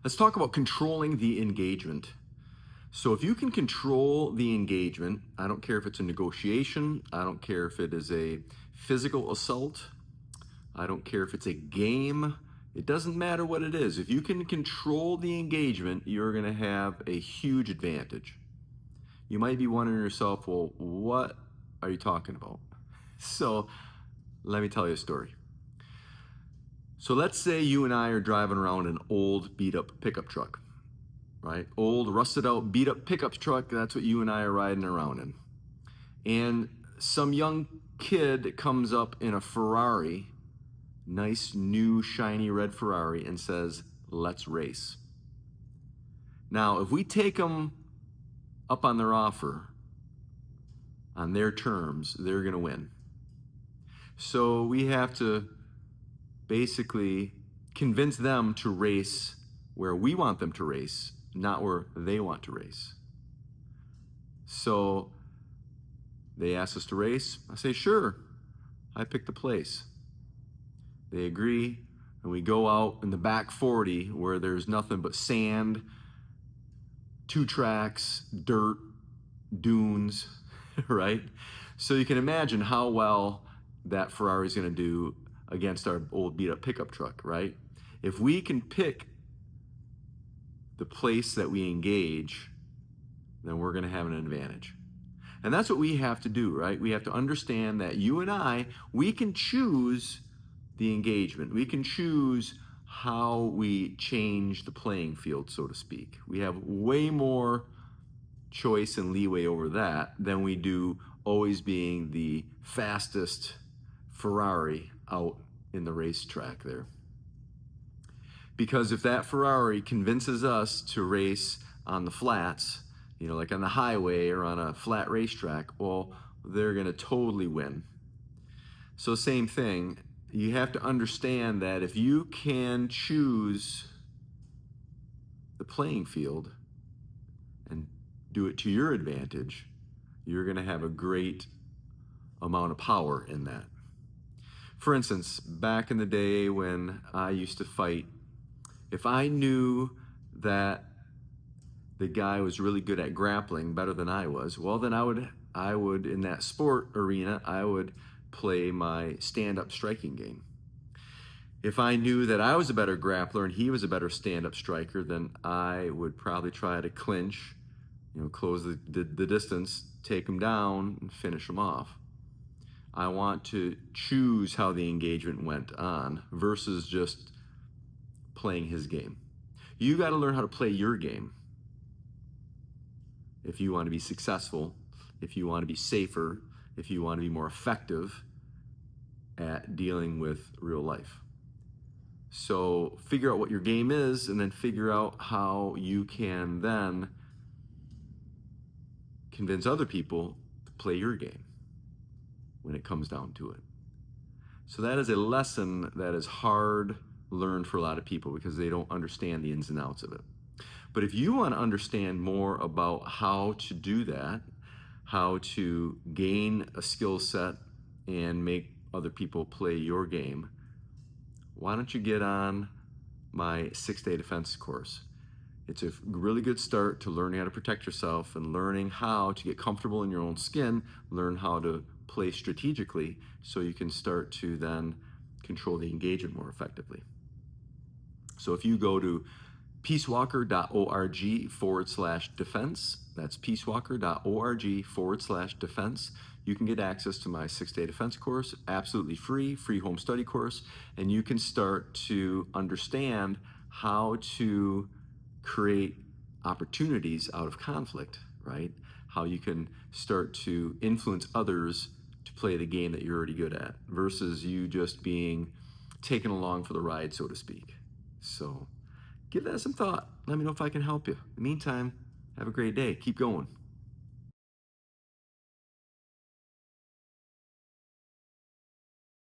Let's talk about controlling the engagement. So, if you can control the engagement, I don't care if it's a negotiation, I don't care if it is a physical assault, I don't care if it's a game, it doesn't matter what it is. If you can control the engagement, you're going to have a huge advantage. You might be wondering to yourself, well, what are you talking about? So, let me tell you a story. So, let's say you and I are driving around an old beat up pickup truck, right? Old, rusted out, beat up pickup truck. That's what you and I are riding around in. And some young kid comes up in a Ferrari, nice, new, shiny red Ferrari, and says, let's race. Now, if we take them up on their offer, on their terms, they're going to win. So we have to basically convince them to race where we want them to race, not where they want to race. So they ask us to race. I say, sure, I pick the place. They agree, and we go out in the back 40 where there's nothing but sand, 2 tracks, dirt, dunes, right? So you can imagine how well that Ferrari is going to do against our old beat up pickup truck, right? If we can pick the place that we engage, then we're going to have an advantage. And that's what we have to do, right? We have to understand that you and I, we can choose the engagement. We can choose how we change the playing field, so to speak. We have way more choice and leeway over that than we do always being the fastest Ferrari out in the racetrack there. Because if that Ferrari convinces us to race on the flats, like on the highway or on a flat racetrack, well, they're going to totally win. So same thing, you have to understand that if you can choose the playing field and do it to your advantage, you're going to have a great amount of power in that. For instance, back in the day when I used to fight, if I knew that the guy was really good at grappling, better than I was, well, then I would in that sport arena, I would play my stand-up striking game. If I knew that I was a better grappler and he was a better stand-up striker, then I would probably try to clinch, close the distance, take him down, and finish him off. I want to choose how the engagement went on versus just playing his game. You got to learn how to play your game if you want to be successful, if you want to be safer, if you want to be more effective at dealing with real life. So figure out what your game is and then figure out how you can then convince other people to play your game when it comes down to it. So that is a lesson that is hard learned for a lot of people because they don't understand the ins and outs of it. But if you want to understand more about how to do that, how to gain a skill set and make other people play your game, why don't you get on my 6-day defense course? It's a really good start to learning how to protect yourself and learning how to get comfortable in your own skin, learn how to play strategically so you can start to then control the engagement more effectively. So if you go to peacewalker.org/defense, that's peacewalker.org/defense, you can get access to my 6-day defense course, absolutely free home study course, and you can start to understand how to create opportunities out of conflict, right? How you can start to influence others to play the game that you're already good at versus you just being taken along for the ride, so to speak. So give that some thought. Let me know if I can help you. In the meantime, have a great day. Keep going.